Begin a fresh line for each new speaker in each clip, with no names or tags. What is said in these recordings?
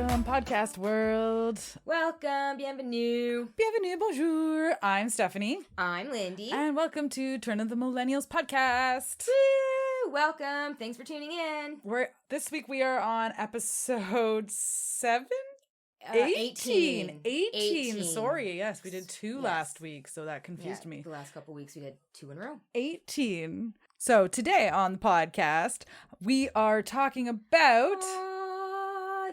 Welcome, podcast world.
Welcome, bienvenue.
Bienvenue, bonjour. I'm Stephanie.
I'm Lindy.
And welcome to Turn of the Millennials podcast.
Woo! Welcome. Thanks for tuning in.
This week we are on episode 7?
18.
18. Sorry, yes, we did 2 last week, so that confused me.
The last couple weeks we did 2 in a row.
18. So today on the podcast, we are talking about...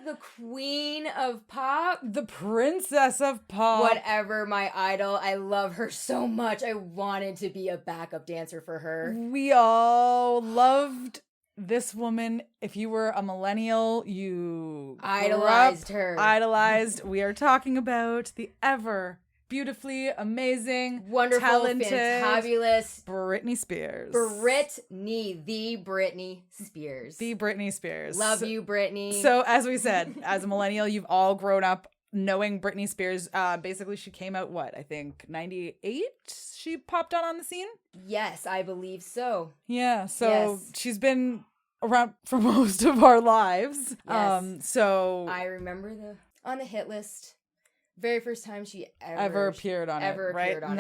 the queen of pop.
The princess of pop.
Whatever, my idol. I love her so much. I wanted to be a backup dancer for her.
We all loved this woman. If you were a millennial, you
idolized her.
Idolized. We are talking about the ever beautifully amazing,
wonderful,
talented,
fantabulous
Britney Spears.
The Britney Spears.
The Britney Spears.
Love you, Britney.
So as we said, as a millennial, you've all grown up knowing Britney Spears. Basically, she came out, I think 98? She popped on the scene?
Yes, I believe so.
Yeah, so she's been around for most of our lives.
Yes.
So
I remember on the hit list. Very first time she
ever appeared on it, right?
Appeared on
and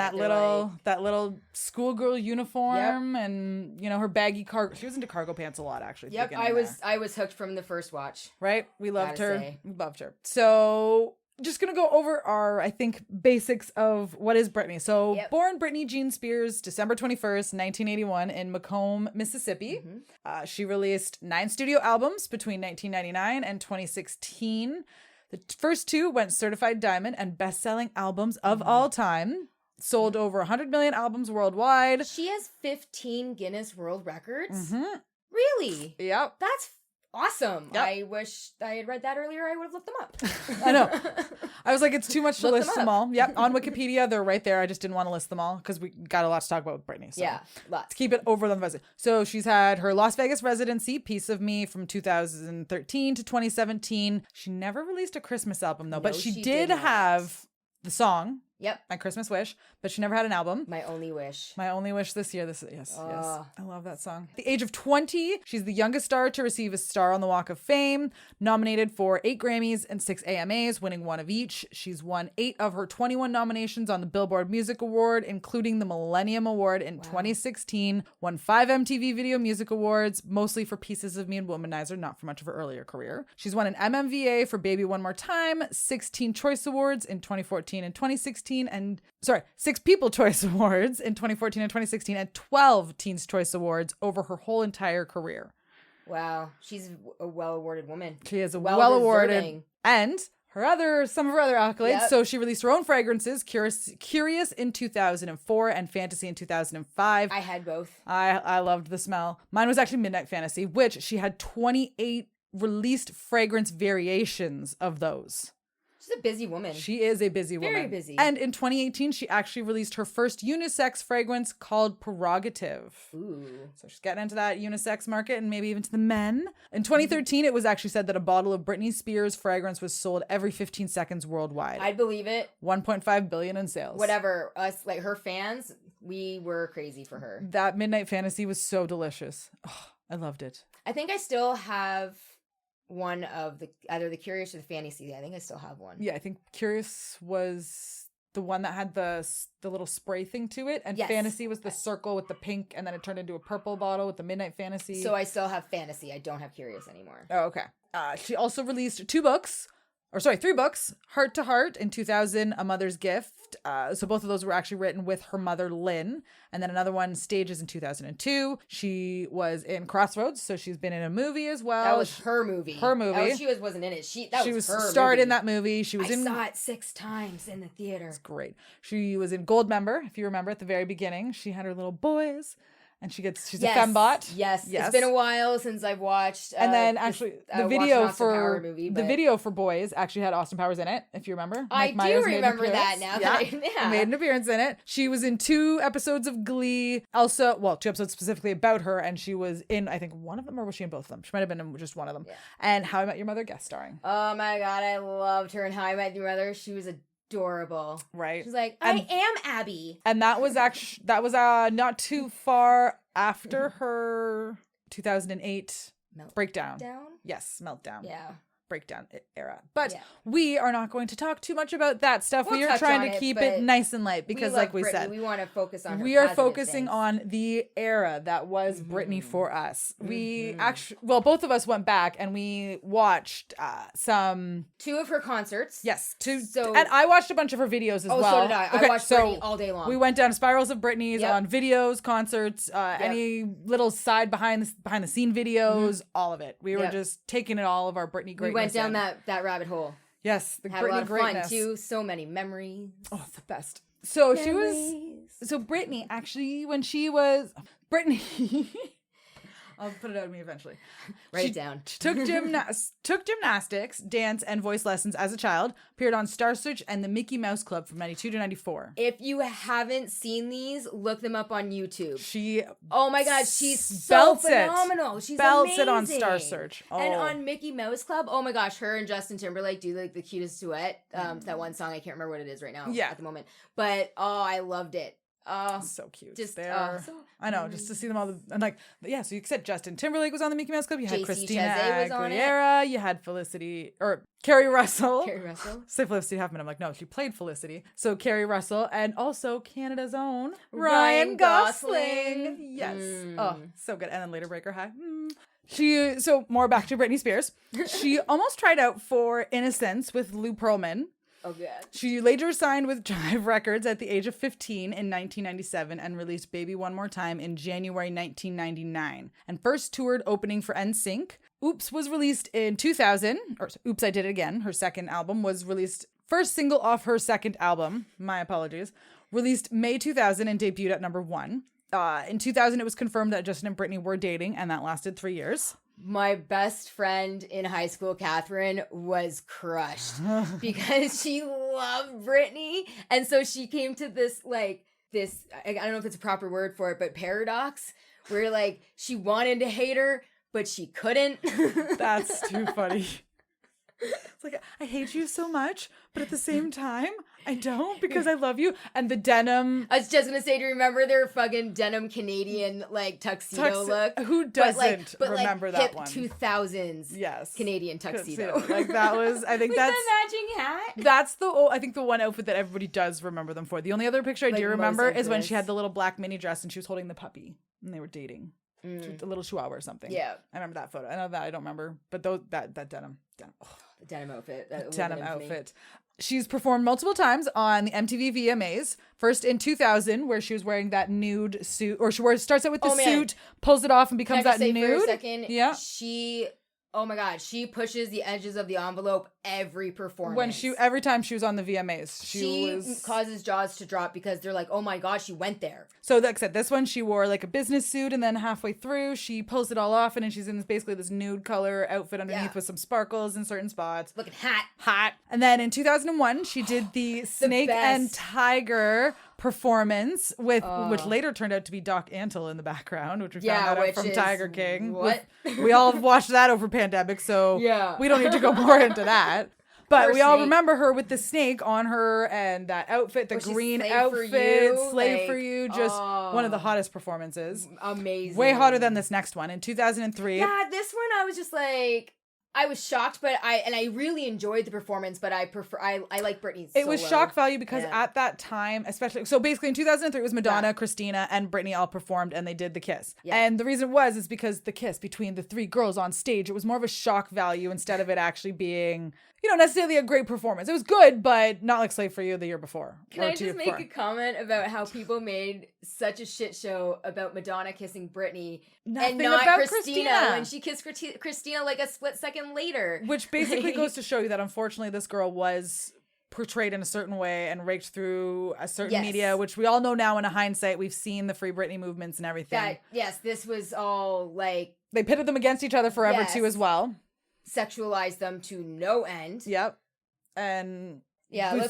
that little schoolgirl uniform, and her baggy cargo. She was into cargo pants a lot, actually.
Yep, I was hooked from the first watch.
Right, we loved her. We loved her. So just gonna go over our, I think, basics of what is Britney. So born Britney Jean Spears, December 21st, 1981, in Macomb, Mississippi. Mm-hmm. She released 9 studio albums between 1999 and 2016. The first 2 went certified diamond and best-selling albums of all time. Sold over 100 million albums worldwide.
She has 15 Guinness World Records.
Mm-hmm.
Really?
Yep.
That's awesome.
Yep.
I wish I had read that earlier. I would have looked them up.
I know. I was like, it's too much to list them all. Yep. On Wikipedia, they're right there. I just didn't want to list them all because we got a lot to talk about with Britney. So
yeah, lots.
Let's keep it over the buzzer. So she's had her Las Vegas residency, Piece of Me, from 2013 to 2017. She never released a Christmas album, though, but she did have the song.
Yep.
My Christmas Wish, but she never had an album.
My Only Wish.
My Only Wish this year. Yes. I love that song. At the age of 20, she's the youngest star to receive a star on the Walk of Fame, nominated for 8 Grammys and 6 AMAs, winning 1 of each. She's won 8 of her 21 nominations on the Billboard Music Award, including the Millennium Award in 2016, won 5 MTV Video Music Awards, mostly for Pieces of Me and Womanizer, not for much of her earlier career. She's won an MMVA for Baby One More Time, 16 Choice Awards in 2014 and 2016, 6 People Choice Awards in 2014 and 2016, and 12 Teens Choice Awards over her whole entire career.
Wow. She's a well-awarded woman.
She is a well-awarded. And some of her other accolades. Yep. So she released her own fragrances, Curious in 2004 and Fantasy in 2005.
I had both.
I loved the smell. Mine was actually Midnight Fantasy, which she had 28 released fragrance variations of those.
She's a busy woman.
She is a busy woman.
Very busy.
And in 2018, she actually released her first unisex fragrance called Prerogative.
Ooh.
So she's getting into that unisex market and maybe even to the men. In 2013, it was actually said that a bottle of Britney Spears fragrance was sold every 15 seconds worldwide.
I'd believe it.
1.5 billion in sales.
Whatever. Us, like her fans, we were crazy for her.
That Midnight Fantasy was so delicious. Oh, I loved it.
I think I still have one of either the Curious or the Fantasy. I think I still have one.
Yeah, I think Curious was the one that had the little spray thing to it, and Fantasy was the circle with the pink, and then it turned into a purple bottle with the Midnight Fantasy.
So I still have Fantasy. I don't have Curious anymore.
Oh, okay. She also released 3 books. Heart to Heart in 2000, A Mother's Gift. So both of those were actually written with her mother, Lynn. And then another one, Stages, in 2002. She was in Crossroads, so she's been in a movie as well.
That was her movie.
Her movie.
Oh, she wasn't in it. She was her
starred
movie.
in that movie. I
saw it 6 times in the theater.
It's great. She was in Goldmember, if you remember at the very beginning. She had her little boys. And she's a fembot.
Yes. It's been a while since I've watched.
And then actually the video for Boys actually had Austin Powers in it, if you remember.
I do remember that now.
Yeah. Made an appearance in it. She was in 2 episodes of Glee. Also, 2 episodes specifically about her, and she was in, I think, one of them, or was she in both of them? She might have been in just one of them. Yeah. And How I Met Your Mother guest starring.
Oh my God, I loved her in How I Met Your Mother. She was adorable.
Right.
She's like, I am Abby.
And that was not too far after her 2008 breakdown.
Down?
Yes, meltdown.
Yeah.
breakdown era. But we are not going to talk too much about that stuff. We are trying to keep it nice and light because like we said,
we want to focus on
we are focusing on the era that was Britney for us. We actually, well, both of us went back and we watched two
of her concerts.
Yes, and I watched a bunch of her videos as well.
Oh, so did I. I watched Britney all day long.
We went down Spirals of Britney's on videos, concerts, any little side behind the scene videos, all of it. We were just taking it all of our Britney greatness.
We went down that rabbit hole.
Yes, the
had
Britney
a lot of
greatness.
Fun too. So many memories.
Oh, the best. So Britney actually, when she was Britney. I'll put it out of me eventually.
Write it down.
Took gymnastics, dance, and voice lessons as a child. Appeared on Star Search and the Mickey Mouse Club from 92 to 94.
If you haven't seen these, look them up on YouTube.
Oh my God,
she's so phenomenal. She's
belts
amazing.
it on Star Search. Oh.
And on Mickey Mouse Club, oh my gosh, her and Justin Timberlake do like the cutest duet. That one song, I can't remember what it is right now at the moment. But I loved it.
So cute. I know, just to see them all. And so you said Justin Timberlake was on the Mickey Mouse Club. You had Christina Aguilera. You had Felicity, or Carrie Russell. Say Felicity Huffman. I'm like, no, she played Felicity. So Carrie Russell, and also Canada's own Ryan Gosling. Yes. Oh, so good. And then later Breaker High. So more back to Britney Spears. She almost tried out for Innocence with Lou Pearlman.
Oh, God.
She later signed with Jive Records at the age of 15 in 1997 and released Baby One More Time in January 1999. And first toured opening for NSYNC. Oops was released in 2000. Or Oops, I Did It Again. Her second album was released. First single off her second album. My apologies. Released May 2000 and debuted at number 1. In 2000, it was confirmed that Justin and Britney were dating, and that lasted 3 years.
My best friend in high school, Catherine, was crushed because she loved Britney. And so she came to this, I don't know if it's a proper word for it, but paradox, where, she wanted to hate her, but she couldn't.
That's too funny. It's like, I hate you so much, but at the same time, I don't because I love you. And the denim.
I was just going to say, do you remember their fucking denim Canadian, tuxedo look?
Who doesn't remember that
hip
one?
2000s Canadian tuxedo.
That was, I think that's.
With the matching hat.
That's I think the one outfit that everybody does remember them for. The only other picture I do remember is when she had the little black mini dress and she was holding the puppy and they were dating. A little chihuahua or something.
Yeah.
I remember that photo. I know that I don't remember, but that denim. Oh.
The denim outfit.
Denim outfit. She's performed multiple times on the MTV VMAs. First in 2000, where she was wearing that nude suit, or starts out with the suit, pulls it off, and becomes that nude.
For a second, yeah. Oh my God, she pushes the edges of the envelope every performance.
Every time she was on the VMAs, she
causes jaws to drop because they're like, oh my God, she went there.
So like I said, this one she wore a business suit, and then halfway through she pulls it all off, and then she's in basically this nude color outfit underneath with some sparkles in certain spots.
Looking
hot. And then in 2001, she did the Snake and Tiger performance with which later turned out to be Doc Antle in the background, which we found out from Tiger King.
What?
We all watched that over pandemic, so we don't need to go more into that. But we all remember her with the snake on her and that outfit, the green outfit, Slave for You, just one of the hottest performances.
Amazing.
Way hotter than this next one in 2003.
Yeah, this one I was just I was shocked, but I really enjoyed the performance, but I like Britney's solo.
It was shock value because at that time, especially, so basically in 2003 it was Madonna, Christina, and Britney all performed and they did the kiss. Yeah. And the reason is because the kiss between the 3 girls on stage, it was more of a shock value instead of it actually being, necessarily a great performance. It was good, but not like Slave for You the year before.
Can I just make a comment about how people made such a shit show about Madonna kissing Britney and not about Christina when she kissed Christina a split second later?
Which basically goes to show you that unfortunately this girl was portrayed in a certain way and raked through a certain media, which we all know now in a hindsight. We've seen the Free Britney movements and everything.
This was all
they pitted them against each other forever too as well.
Sexualized them to no end.
Yep. And
I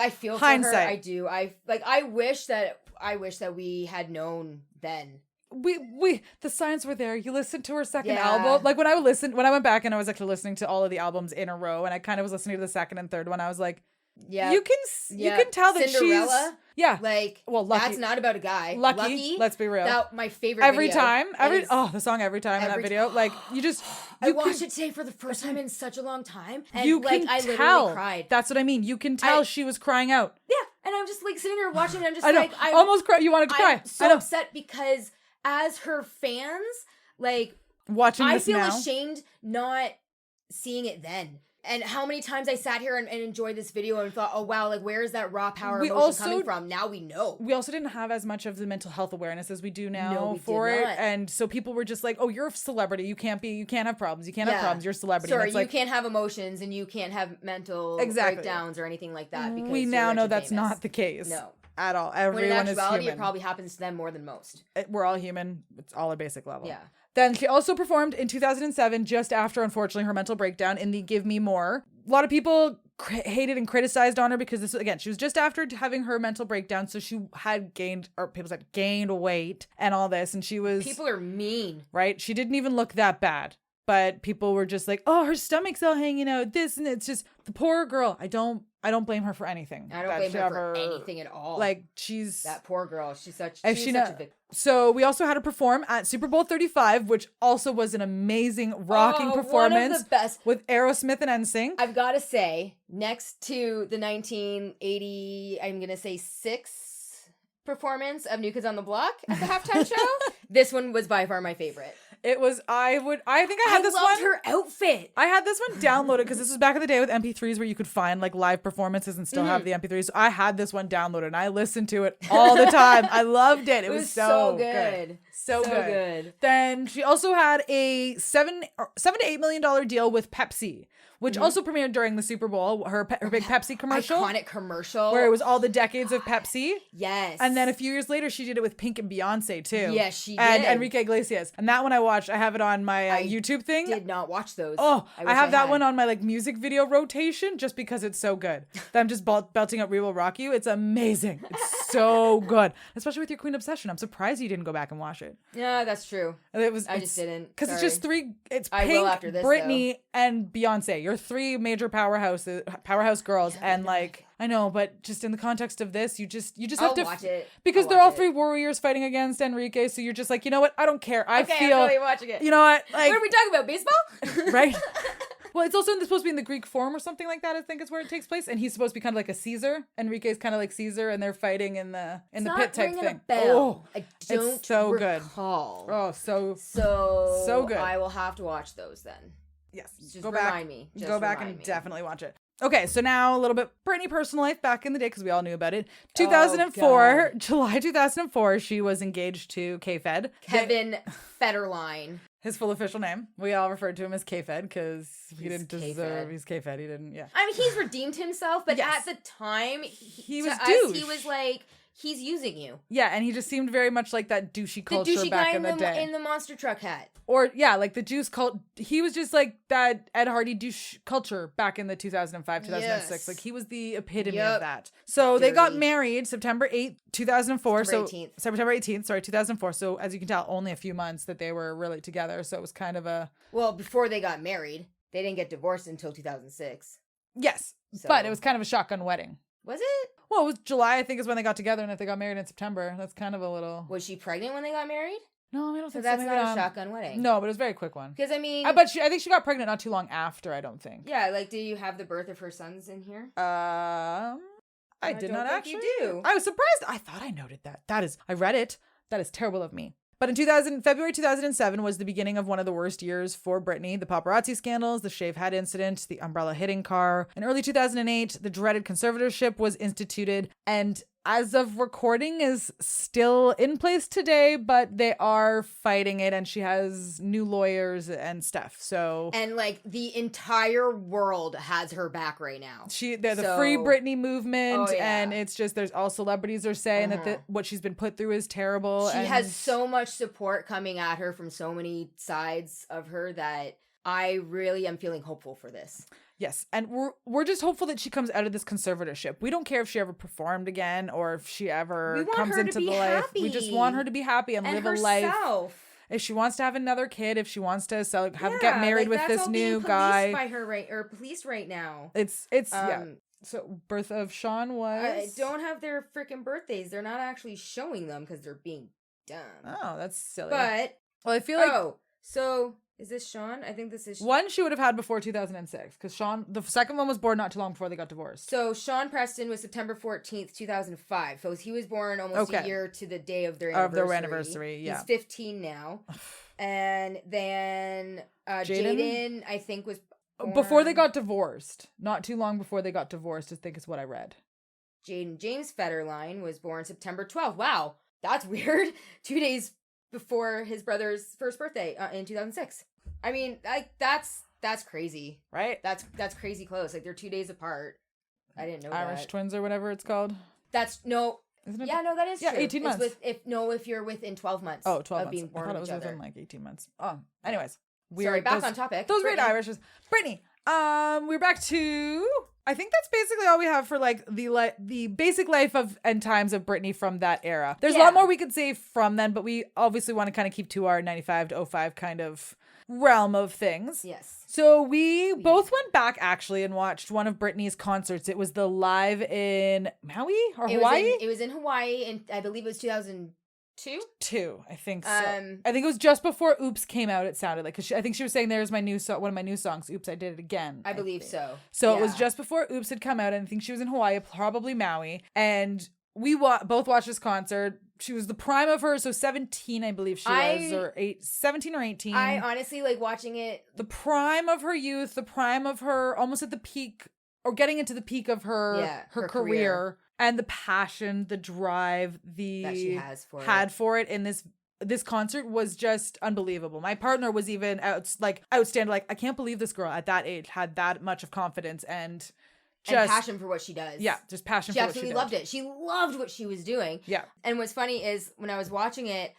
feel hindsight. For her. I do. I wish that we had known then.
We the signs were there. You listened to her second album. When I went back and I was actually listening to all of the albums in a row, and I kind of was listening to the second and third one, I was like, you can tell that
Cinderella?
Yeah.
Like,
well, Lucky.
That's not about a guy.
Lucky. Let's be real.
That my favorite
every
video.
time. The song Every Time in that video. Like,
I watched it today for the first time in such a long time. And
you
like,
can
I
tell.
literally cried.
That's what I mean. You can tell she was crying out.
Yeah. And I'm just like sitting there watching and I'm just
I know.
like, I
almost cry. You wanted to cry.
I'm so upset because as her fans, like,
watching this now.
I feel ashamed not seeing it then. And how many times I sat here and enjoyed this video and thought, oh wow, like where is that raw power emotion coming from? Now we know.
We also didn't have as much of the mental health awareness as we do now
No,
for it. And so people were just like, oh, you're a celebrity. You can't have problems. You can't have problems. You're a celebrity.
Sorry, you can't have emotions and you can't have mental breakdowns or anything like that. Because
we now know that's not the case.
No.
At all. Everyone
when in actuality,
is human.
It probably happens to them more than most.
We're all human. It's all a basic level.
Yeah.
Then she also performed in 2007, just after, unfortunately, her mental breakdown in the Give Me More. A lot of people hated and criticized on her because this, again, she was just after having her mental breakdown. So she had gained weight and all this. And she was...
People are mean.
Right? She didn't even look that bad. But people were just like, oh, her stomach's all hanging out. This and it's just the poor girl. I don't blame her for anything.
I don't blame her for anything at all.
Like she's
that poor girl. She's such a victim.
So we also had her perform at Super Bowl 35, which also was an amazing rocking performance.
One of the best
with Aerosmith and NSYNC.
I've got to say, next to the 1980, I'm gonna say 6 performance of New Kids on the Block at the halftime show, this one was by far my favorite.
It was, I think I had this one.
I loved her outfit.
I had this one downloaded because this was back in the day with MP3s where you could find like live performances and still have the MP3s. So I had this one downloaded and I listened to it all the time. I loved it. It was so good. So good. Then she also had a $7 to $8 million deal with Pepsi, which also premiered during the Super Bowl, her big Pepsi commercial.
Iconic commercial.
Where it was all the decades of Pepsi.
Yes.
And then a few years later, she did it with Pink and Beyonce, too.
Yes, she did.
And Enrique Iglesias. And that one I watched. I have it on my YouTube thing.
Did not watch those.
Oh, I have that one on my like music video rotation just because it's so good. I'm just belting out We Will Rock You. It's amazing. It's so good. Especially with your Queen obsession. I'm surprised you didn't go back and watch it.
Yeah, that's true.
I just didn't. Because it's just it's Pink, after this, Britney, and Beyonce. Your 3 major powerhouse girls. Yeah, and like, I know, but just in the context of this, you just have to
watch it.
Because they're all 3 warriors fighting against Enrique. So you're just like, you know what? I don't care. I feel.
I'm totally watching it.
You know what? Like,
what are we talking about? Baseball?
Right? Well, it's also supposed to be in the Greek form or something like that. I think is where it takes place, and he's supposed to be kind of like a Caesar. Enrique's kind of like Caesar, and they're fighting in the pit type thing.
Oh, I don't
it's so
recall.
Good. Oh,
so
good.
I will have to watch those then.
Yes,
just remind me.
Go back and definitely watch it. Okay, so now a little bit Britney personal life back in the day because we all knew about it. 2004, July 2004, she was engaged to K-Fed.
Kevin Federline.
His full official name. We all referred to him as K-Fed because he didn't deserve. He's K-Fed. He didn't. Yeah.
I mean, he's redeemed himself, but at the time,
he was douche.
He was like, he's using you.
Yeah, and he just seemed very much like that douchey culture back in the day.
In the monster truck hat.
Or like the juice cult. He was just like that Ed Hardy douche culture back in the 2005, 2006. Yes. Like he was the epitome of that. So they got married September 8th, 2004. September 18th, 2004. So as you can tell, only a few months that they were really together. So it was kind of a...
Well, before they got married, they didn't get divorced until 2006.
Yes, but it was kind of a shotgun wedding.
Was it?
Well, it was July, I think, is when they got together, and if they got married in September, that's kind of a little...
Was she pregnant when they got married?
No, I don't think so.
That's not a shotgun wedding.
No, but it was a very quick one.
Because, I mean...
But I think she got pregnant not too long after, I don't think.
Yeah, like, do you have the birth of her sons in here?
I did not actually.
You do.
I was surprised. I thought I noted that. I read it. That is terrible of me. But in February 2007 was the beginning of one of the worst years for Britney. The paparazzi scandals, the shaved head incident, the umbrella hitting car. In early 2008, the dreaded conservatorship was instituted, and as of recording is still in place today, but they are fighting it, and she has new lawyers and stuff. So
and like the entire world has her back right now.
They're the Free Britney movement, and it's just there's all celebrities are saying that what she's been put through is terrible.
She has so much support coming at her from so many sides of her that I really am feeling hopeful for this.
Yes, and we're just hopeful that she comes out of this conservatorship. We don't care if she ever performed again or if she ever comes into the life. We just want her to be happy and live
herself.
A life. If she wants to have another kid, if she wants to get married with this new guy,
by her policed right now.
It's So birth of Sean was?
I don't have their freaking birthdays. They're not actually showing them because they're being dumb.
Oh, that's silly.
But
well, I feel like
so is this Sean? I think this is
one she would have had before 2006 because Sean, the second one was born not too long before they got divorced.
So Sean Preston was September 14th, 2005. So he was born almost a year to the day of their anniversary.
Yeah,
he's 15 now. And then Jaden, I think, was born
before they got divorced. Not too long before they got divorced, I think is what I read.
Jaden James Federline was born September 12th. Wow, that's weird. 2 days before his brother's first birthday in 2006. I mean, that's crazy,
right?
That's crazy close. Like they're 2 days apart. I didn't know
Irish twins or whatever it's called.
That's no. Isn't it? Yeah, no, that is true.
18 months.
If you're within 12 months.
Oh, 12
of
months.
being born
I thought it was
each other.
within like 18 months. Oh, anyways.
Sorry, back on topic.
Those great Irishes. Brittany. We're back to. I think that's basically all we have for like the basic life of and times of Britney from that era. There's a lot more we could say from then, but we obviously want to kind of keep to our 95 to 05 kind of realm of things.
Yes.
So we both went back actually and watched one of Britney's concerts. It was the live in Maui or Hawaii?
It was in Hawaii, and I believe it was 2002.
I think so. I think it was just before Oops came out, it sounded like. Because I think she was saying there's my new one of my new songs, Oops, I Did It Again.
I believe so.
So it was just before Oops had come out, and I think she was in Hawaii, probably Maui. And we both watched this concert. She was the prime of her, so 17, I believe she was, or 17 or 18.
I honestly like watching it.
The prime of her youth, the prime of her, almost at the peak, or getting into the peak of her career. And the passion, the drive, that
she
had for it in this concert was just unbelievable. My partner was even outstanding. Like, I can't believe this girl at that age had that much of confidence and
passion for what she does.
Yeah, just passion for what she did.
She absolutely loved it. She loved what she was doing.
Yeah.
And what's funny is when I was watching it,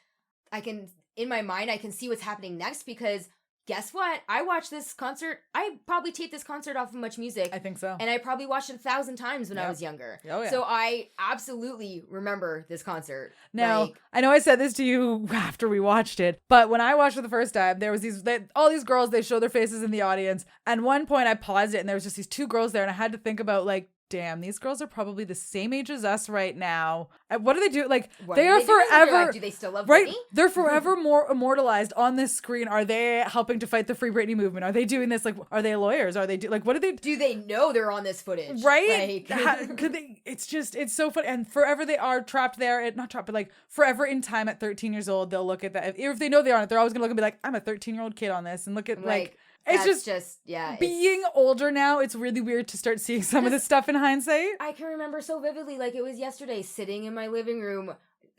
in my mind, I can see what's happening next because guess what? I watched this concert. I probably taped this concert off of Much Music.
I think so.
And I probably watched it 1,000 times when I was younger. Oh, yeah. So I absolutely remember this concert.
Now, I know I said this to you after we watched it, but when I watched it the first time, there was all these girls, they show their faces in the audience. And one point I paused it and there was just these two girls there and I had to think about like, damn, these girls are probably the same age as us right now. What do they do? Like, they are forever.
Do they still love
Britney?
Right?
They're forever more immortalized on this screen. Are they helping to fight the Free Britney movement? Are they doing this? Like, are they lawyers? Are they what do they
do? They know they're on this footage?
Right? Could they? It's so funny. And forever they are trapped there. Not trapped, but like forever in time at 13 years old, they'll look at that. If they know they're on it, they're always going to look and be like, I'm a 13-year-old kid on this. And look at like it's just being older now. It's really weird to start seeing some of this stuff in hindsight.
I can remember so vividly, like it was yesterday, sitting in my living room,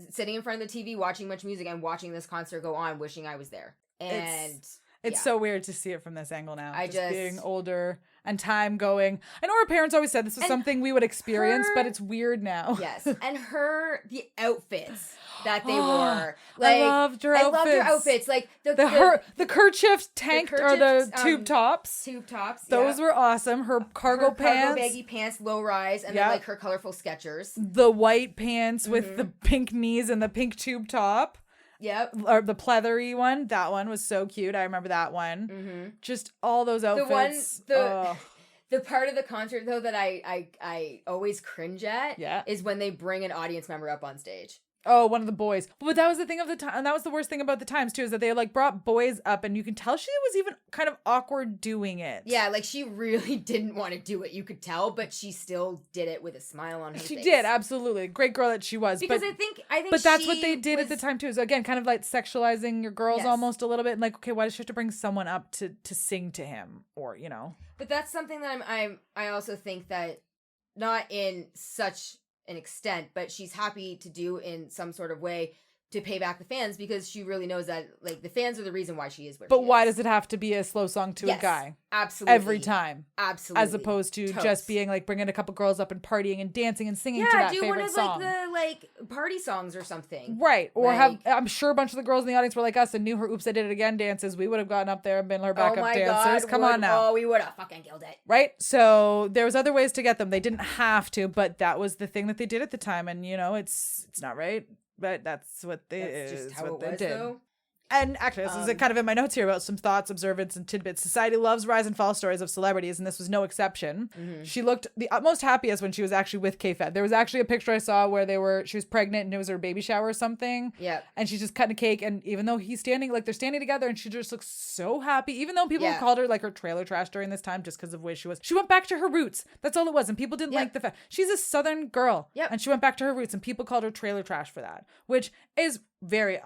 sitting in front of the TV, watching Much Music and watching this concert go on, wishing I was there. And
it's so weird to see it from this angle now. Just being older and time going. I know our parents always said this was something we would experience, but it's weird now.
Yes. And the outfits that they wore. Like,
I loved her outfits.
Like
the kerchief tanked or the tube tops.
Tube tops.
Those were awesome. Her cargo pants.
Cargo baggy pants, low rise, and then like her colorful Skechers.
The white pants with the pink knees and the pink tube top.
Yep.
Or the pleathery one. That one was so cute. I remember that one. Mm-hmm. Just all those outfits.
The part of the concert though that I always cringe at is when they bring an audience member up on stage.
Oh, one of the boys. But that was the thing of the time. And that was the worst thing about the times too, is that they like brought boys up and you can tell she was even kind of awkward doing it.
Yeah, like she really didn't want to do it. You could tell, but she still did it with a smile on her face.
She did, absolutely. Great girl that she was.
Because I think
but that's what they did at the time too. So again, kind of like sexualizing your girls almost a little bit. And like, okay, why does she have to bring someone up to sing to him? Or, you know.
But that's something that I also think that not in such an extent, but she's happy to do in some sort of way to pay back the fans because she really knows that like the fans are the reason why she is where she is.
But why does it have to be a slow song to a guy?
Absolutely.
Every time.
Absolutely.
As opposed to just being like bringing a couple girls up and partying and dancing and singing to that favorite song.
Yeah, do one of like the party songs or something.
Right. Or I'm sure a bunch of the girls in the audience were like us and knew her Oops, I Did It Again dances. We would have gotten up there and been her backup dancers. Come on now.
Oh, we would have fucking killed it.
Right? So there was other ways to get them. They didn't have to, but that was the thing that they did at the time. And you know, it's not right. But that's what they
did. Though.
And actually, this is kind of in my notes here about some thoughts, observance, and tidbits. Society loves rise and fall stories of celebrities, and this was no exception. She looked the utmost happiest when she was actually with K-Fed. There was actually a picture I saw where she was pregnant and it was her baby shower or something.
Yeah.
And she's just cutting a cake, and even though they're standing together, and she just looks so happy, even though people called her like her trailer trash during this time just because of where she was. She went back to her roots. That's all it was. And people didn't like the fact. She's a Southern girl.
Yep.
And she went back to her roots, and people called her trailer trash for that, which is very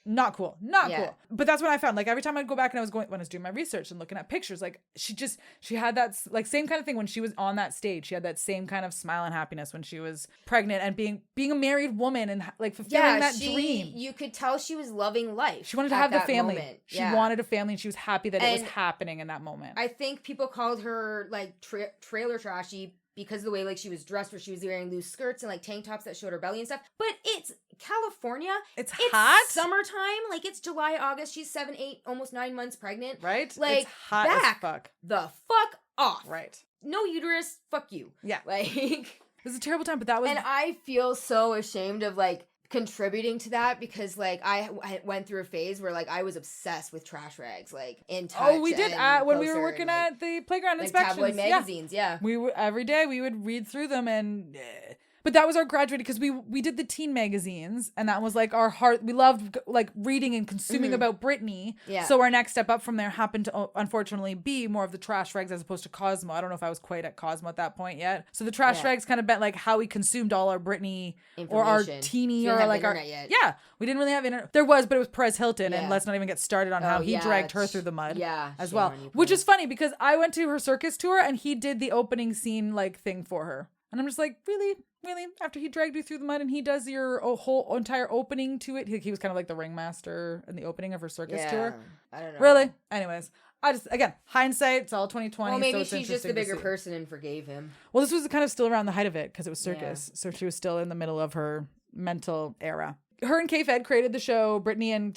not cool. Cool. But that's what I found. Like every time I'd go back and when I was doing my research and looking at pictures, like she had that like same kind of thing when she was on that stage. She had that same kind of smile and happiness when she was pregnant and being a married woman and like fulfilling that dream.
You could tell she was loving life.
She wanted to have the family.
Moment.
She wanted a family, and she was happy that it was happening in that moment.
I think people called her like trailer trashy because of the way like she was dressed, where she was wearing loose skirts and like tank tops that showed her belly and stuff. But it's California.
It's hot.
Summertime. Like it's July, August. She's 7, 8, almost 9 months pregnant.
Right?
Like
it's hot as fuck.
The fuck off.
Right.
No uterus. Fuck you.
Yeah.
Like
it was a terrible time, but that was.
And I feel so ashamed of like contributing to that because like I went through a phase where like I was obsessed with trash rags, like In Touch.
We did when we were working at the playground
like
inspections.
Tabloid magazines, yeah.
We would every day we would read through them and. But that was our graduating because we did the teen magazines, and that was like our heart. We loved like reading and consuming about Britney.
Yeah.
So our next step up from there happened to unfortunately be more of the trash rags as opposed to Cosmo. I don't know if I was quite at Cosmo at that point yet. So the trash rags kind of meant like how we consumed all our Britney or our teeny or like our
yet.
Yeah. We didn't really have internet. There was, but it was Perez Hilton, and let's not even get started on how he dragged her through the mud. As well, which is funny because I went to her circus tour and he did the opening scene like thing for her, and I'm just like, really. After he dragged you through the mud and he does your whole entire opening to it, he was kind of like the ringmaster in the opening of her circus tour.
I don't know.
Really? Anyways, I just, again, hindsight, it's all 2020.
Well, maybe
so
she's just a bigger person and forgave him.
Well, this was kind of still around the height of it because it was circus. So she was still in the middle of her mental era. Her and K-Fed created the show Britney and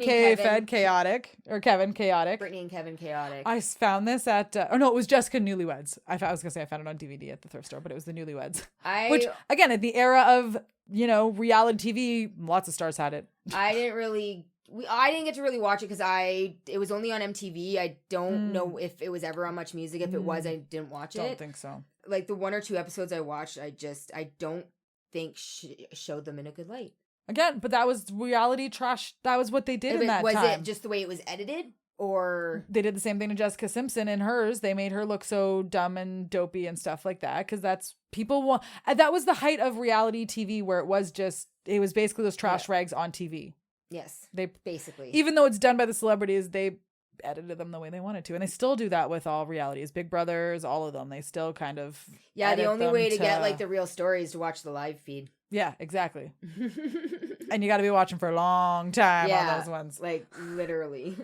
K-Fed Chaotic, or Kevin Chaotic.
Britney and Kevin Chaotic.
I found this at, it was Jessica Newlyweds. I was going to say I found it on DVD at the thrift store, but it was the Newlyweds. Which, again, at the era of, reality TV, lots of stars had it.
I didn't get to really watch it because it was only on MTV. I don't know if it was ever on Much Music. If it was, I didn't watch it.
Don't think so.
Like the 1 or 2 episodes I watched, I don't think showed them in a good light.
Again, but that was reality trash. That was what they did in that time.
Was it just the way it was edited? Or
they did the same thing to Jessica Simpson in hers. They made her look so dumb and dopey and stuff like that. Because that's that was the height of reality TV where it was basically those trash rags on TV.
Yes. Basically.
Even though it's done by the celebrities, they edited them the way they wanted to. And they still do that with all realities. Big Brothers, all of them. They still kind of
the only way to get like the real story is to watch the live feed.
Yeah, exactly. And you got to be watching for a long time on those ones.
Like literally.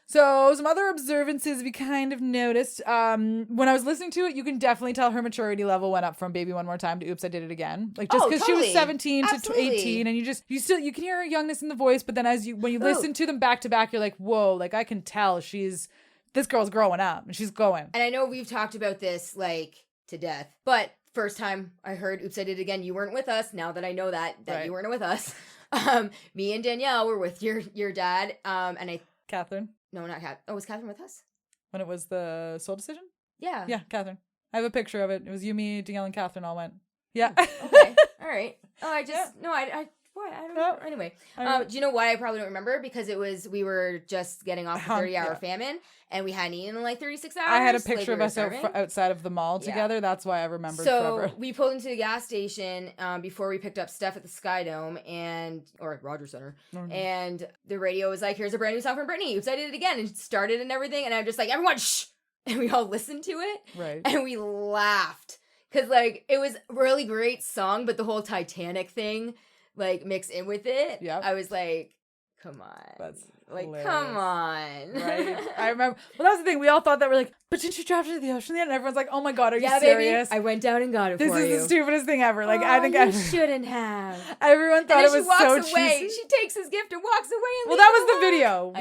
So some other observances we kind of noticed. When I was listening to it, you can definitely tell her maturity level went up from Baby One More Time to Oops, I Did It Again. Like just because she was 17 to 18, and you can hear her youngness in the voice, but then when you listen to them back to back, you're like, whoa, like I can tell this girl's growing up and she's going.
And I know we've talked about this like to death, but first time I heard Oops, I Did It Again, you weren't with us. Now that I know that you weren't with us. Me and Danielle were with your dad.
Catherine.
No, not Catherine. Oh, was Catherine with us?
When it was the Soul Decision?
Yeah.
Yeah, Catherine. I have a picture of it. It was you, me, Danielle, and Catherine all went. Yeah.
Okay. All right. Oh, I don't know. Anyway, do you know why I probably don't remember? Because we were just getting off the 30-hour famine, and we hadn't eaten in like 36 hours.
I had a picture of us outside of the mall together. That's why I remember forever.
So we pulled into the gas station before we picked up Steph at the Sky Dome or Rogers Center, and the radio was like, "Here's a brand new song from Britney. Oops, I Did It Again," and it started and everything, and I'm just like, "Everyone, shh!" And we all listened to it,
right?
And we laughed because like it was a really great song, but the whole Titanic thing like mixed in with it.
Yeah,
I was like, come on.
That's
like,
hilarious.
come on.
Right. I remember. Well, that was the thing. We all thought that we're like, but didn't you drop it to the ocean yet? And everyone's like, oh my God, are you serious?
Baby, I went down and got it for you.
This is the stupidest thing ever. Like, I think
you shouldn't have.
Everyone thought it was so cheesy.
She takes his gift and walks away. And
that was the video.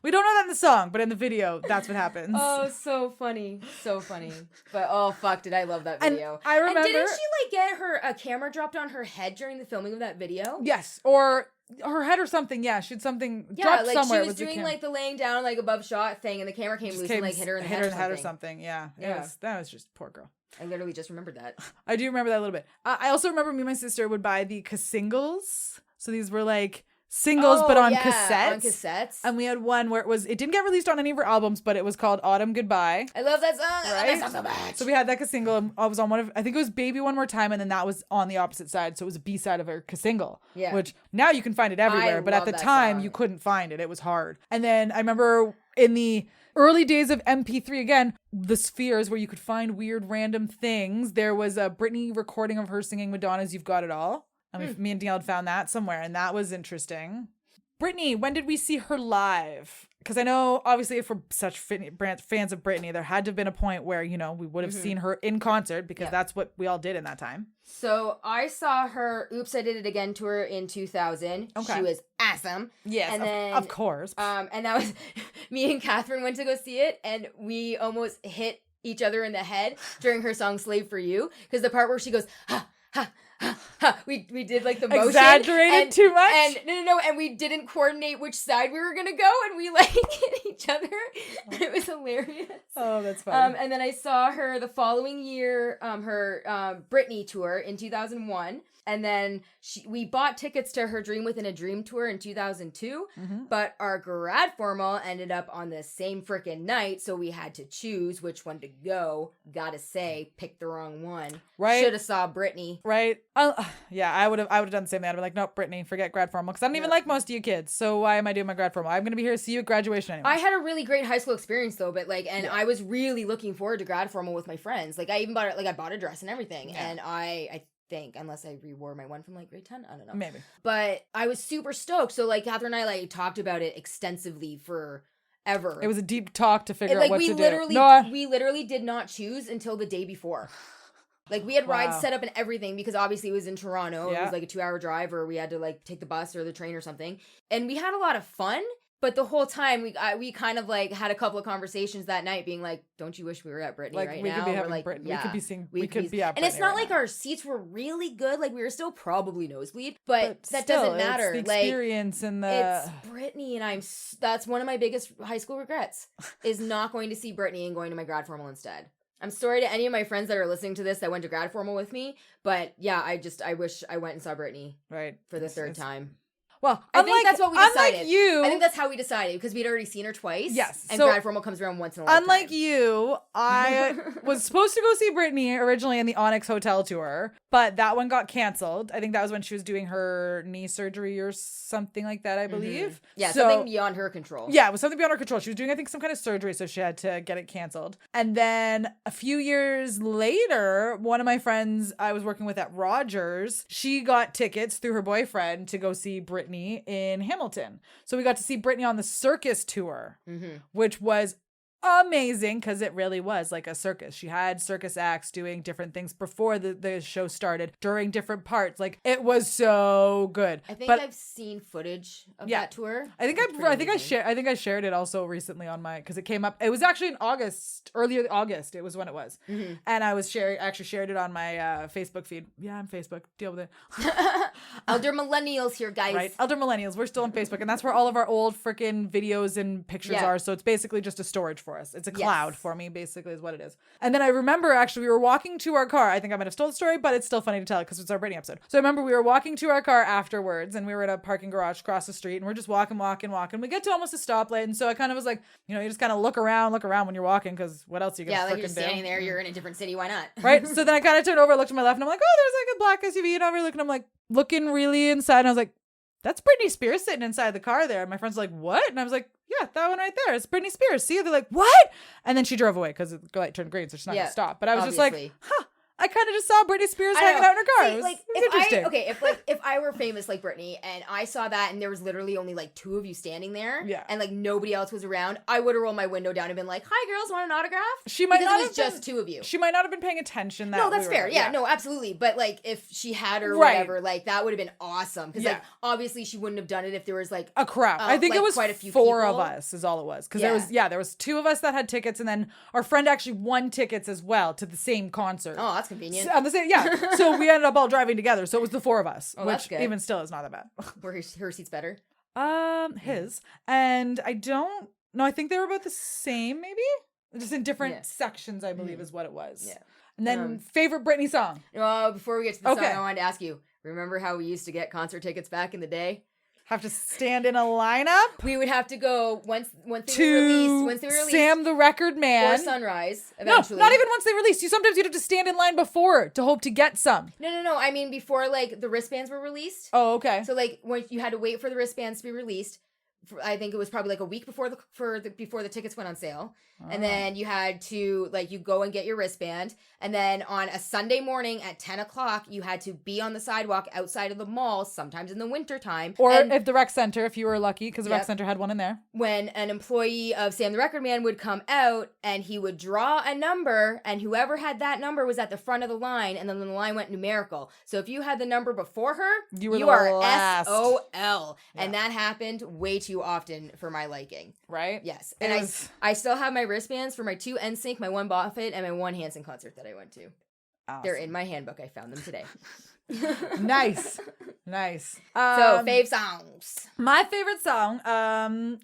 We don't know that in the song, but in the video, that's what happens.
Oh, so funny. So funny. But oh, fuck, did I love that video.
And I remember.
And didn't she like get a camera dropped on her head during the filming of that video?
Yes. Or her head or something. Yeah, she had something
Yeah,
dropped
like
somewhere.
she was doing like the laying down like above shot thing, and the camera came loose and like hit her in the head or something.
Yeah, that was just poor girl.
I literally just remembered that.
I do remember that a little bit. I also remember me and my sister would buy the singles. So these were like singles, but on cassettes.
On cassettes.
And we had one where it didn't get released on any of her albums, but it was called Autumn Goodbye.
I love that song.
Right?
I love that song so much.
So we had that single. I was on one of, I think it was Baby One More Time, and then that was on the opposite side. So it was a B-side of her single. Yeah. Which now you can find it everywhere, but at the time you couldn't find it. It was hard. And then I remember in the early days of MP3, again, the spheres where you could find weird random things, there was a Britney recording of her singing Madonna's You've Got It All. I mean, me and Danielle had found that somewhere, and that was interesting. Britney, when did we see her live? Because I know, obviously, if we're such fans of Britney, there had to have been a point where, you know, we would have seen her in concert, because that's what we all did in that time.
So I saw her Oops, I Did It Again tour in 2000. Okay. She was awesome.
Yes, and then, of course.
And that was, me and Catherine went to go see it, and we almost hit each other in the head during her song Slave for You, because the part where she goes, ha, ha, we did like the motion.
Exaggerated too much?
And no, and we didn't coordinate which side we were gonna go, and we like hit each other. And it was hilarious.
Oh, that's funny.
And then I saw her the following year, her Britney tour in 2001. And then we bought tickets to her Dream Within a Dream tour in 2002, but our grad formal ended up on the same freaking night, so we had to choose which one to go. Gotta say, picked the wrong one.
Right.
Should have saw Britney.
Right. Yeah, I would have done the same thing. I'd be like, nope, Britney, forget grad formal, because I don't even like most of you kids. So why am I doing my grad formal? I'm gonna be here to see you at graduation anyway.
I had a really great high school experience though, but I was really looking forward to grad formal with my friends. Like I even bought I bought a dress and everything, and I think, unless I rewore my one from like grade 10, I don't know.
Maybe.
But I was super stoked. So like Catherine and I like talked about it extensively forever.
It was a deep talk to figure out what to
do. We literally did not choose until the day before. Like we had rides set up and everything, because obviously it was in Toronto. Yeah. It was like a 2-hour drive, or we had to like take the bus or the train or something. And we had a lot of fun. But the whole time we kind of like had a couple of conversations that night, being like, "Don't you wish we were at Britney right now?"
Could be having Britney. Yeah, we could be at Britney.
And it's not
right
like
now.
Our seats were really good. Like we were still probably nosebleed, but that
still,
doesn't matter.
It's the experience and
it's Britney, and that's one of my biggest high school regrets is not going to see Britney and going to my grad formal instead. I'm sorry to any of my friends that are listening to this that went to grad formal with me, but yeah, I wish I went and saw Britney for the third time.
Well,
I think that's what we decided.
Unlike you,
I think that's how we decided, because we'd already seen her twice.
Yes,
and grad formal comes around once in a lifetime.
Unlike you, I was supposed to go see Britney originally in the Onyx Hotel tour, but that one got canceled. I think that was when she was doing her knee surgery or something like that, I believe.
Yeah, something beyond her control.
Yeah, it was something beyond her control. She was doing, I think, some kind of surgery, so she had to get it canceled. And then a few years later, one of my friends I was working with at Rogers, she got tickets through her boyfriend to go see Britney in Hamilton. So we got to see Britney on the circus tour, which was amazing, because it really was like a circus. She had circus acts doing different things before the show started, during different parts. Like it was so good.
I think I've seen footage of that tour.
I think I shared it also recently on my, because it came up. It was actually in August, earlier August. It was when it was, and I was shared it on my Facebook feed. Yeah, I'm Facebook. Deal with it.
Elder millennials here, guys.
Right, elder millennials. We're still on Facebook, and that's where all of our old freaking videos and pictures are. So it's basically just a storage for us. It's a cloud for me, basically, is what it is. And then I remember, actually, we were walking to our car. I think I might have told the story, but it's still funny to tell it because it's our Britney episode. So I remember we were walking to our car afterwards, and we were at a parking garage across the street, and we're just walking. We get to almost a stoplight, and so I kind of was like, you just kind of look around when you're walking, because what else are you gonna
like you're standing there, you're in a different city, why not?
Right? So then I kind of turned over, looked to my left, and I'm like, oh, there's like a black SUV, and over looking, I'm like, looking really inside, and I was like, that's Britney Spears sitting inside the car there. And my friends were like, what? And I was like, yeah, that one right there. It's Britney Spears. See? They're like, what? And then she drove away because the light turned green, so she's not going to stop. But I was just like, I kind of just saw Britney Spears hanging out in her car.
See, like, it was interesting. If I were famous like Britney and I saw that and there was literally only like two of you standing there, and like nobody else was around, I would have rolled my window down and been like, "Hi, girls, want an autograph?" Because it was just two of you.
She might not have been paying attention.
No, that's fair. Yeah, no, absolutely. But like, if she had or whatever, like that would have been awesome. Because like, obviously, she wouldn't have done it if there was like
a crowd. I think it was quite a few four of us is all it was. Because there was two of us that had tickets, and then our friend actually won tickets as well to the same concert.
Oh, that's convenient.
On the same. Yeah. So we ended up all driving together. So it was the four of us, which which even still is not that bad.
Were her seats better?
His. And I don't know. I think they were about the same, maybe? Just in different sections, I believe, is what it was. Yeah. And then favorite Britney song.
Before we get to the song, I wanted to ask you, remember how we used to get concert tickets back in the day?
Have to stand in a lineup.
We would have to go once they were released.
Sam the Record Man.
Or Sunrise, eventually.
No, not even once they released. Sometimes you'd have to stand in line before to hope to get some.
No. I mean, before, like, the wristbands were released.
Oh, okay.
So, like, when you had to wait for the wristbands to be released, I think it was probably like a week before the tickets went on sale. Oh. And then you had to, like, you go and get your wristband. And then on a Sunday morning at 10 o'clock, you had to be on the sidewalk outside of the mall, sometimes in the wintertime.
Or if the rec center, if you were lucky, because the rec center had one in there.
When an employee of Sam the Record Man would come out and he would draw a number, and whoever had that number was at the front of the line, and then the line went numerical. So if you had the number before her, you are last. SOL. Yeah. And that happened way too often for my liking.
Right?
Yes. And I still have my wristbands for my 2 NSYNC, my 1 Buffett, and my 1 Hanson concert that I went to. Awesome. They're in my handbook. I found them today.
Nice.
So, fave songs.
My favorite song,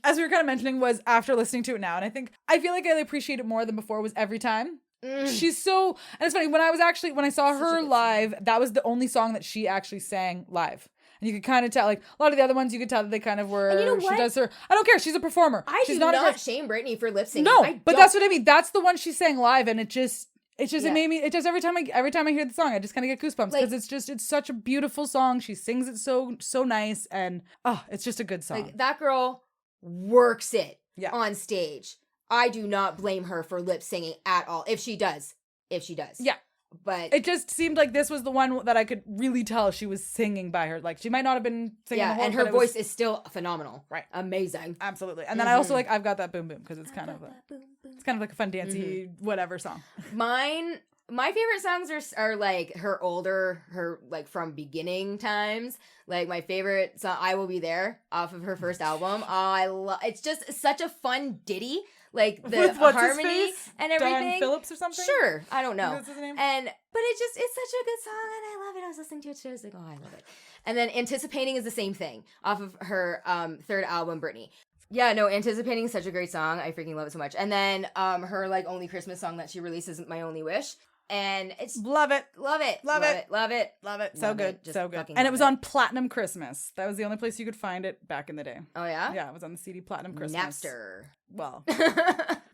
as we were kind of mentioning, was After Listening to It Now. And I feel like I appreciate it more than before, was Every Time. She's so, and it's funny, when I saw her live, that was the only song that she actually sang live. And you could kind of tell, like, a lot of the other ones, you could tell that they kind of were, and you know what? She does her, I don't care, she's a performer.
She's not shame Britney for lip syncing.
No, but that's what I mean. That's the one she sang live, and it just every time I hear the song, I just kind of get goosebumps, because it's such a beautiful song. She sings it so nice, and it's just a good song.
Like, that girl works it on stage. I do not blame her for lip singing at all. If she does.
Yeah.
But
it just seemed like this was the one that I could really tell she was singing by her. Like, she might not have been singing the whole,
and her voice is still phenomenal.
Right.
Amazing.
Absolutely. And then I also like I've Got That Boom Boom, because it's kind of like a fun dancey whatever song.
My favorite songs are like her older, like from beginning times. Like, my favorite song, I Will Be There, off of her first album. It's just such a fun ditty. Like, the harmony and everything.
Don Phillips or something?
Sure. I don't know.
That's his name?
But it's such a good song, and I love it. I was listening to it today. I was like, oh, I love it. And then Anticipating is the same thing, off of her third album, Britney. Yeah, no, Anticipating is such a great song. I freaking love it so much. And then her, like, only Christmas song that she releases, My Only Wish. And it's
love it. So good. And it was on Platinum Christmas. That was the only place you could find it back in the day.
Oh yeah?
Yeah, it was on the CD Platinum Christmas.
Napster.
Well,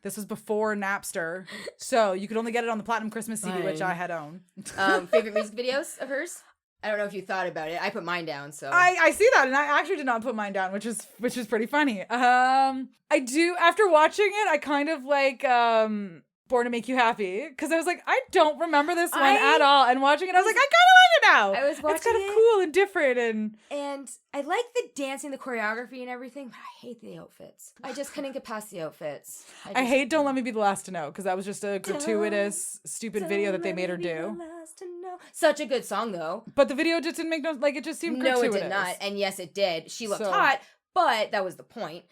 this was before Napster, so you could only get it on the Platinum Christmas CD, which I had owned.
Favorite music videos of hers? I don't know if you thought about it. I put mine down, so
I see that, and I actually did not put mine down, which is pretty funny. I do, after watching it, I kind of like Born to Make You Happy, because I was like, I don't remember this one at all, and watching it, I was like, I kind of like it now.
I was watching
it's kind of cool and different,
and I like the dancing, the choreography, and everything, but I hate the outfits. I just couldn't get past the outfits.
I hate Don't Let Me Be the Last to Know, because that was just a gratuitous, stupid video that they made her do.
Such a good song, though.
But the video just didn't make it just seemed gratuitous.
No, it did not, and yes, it did. She looked hot, but that was the point,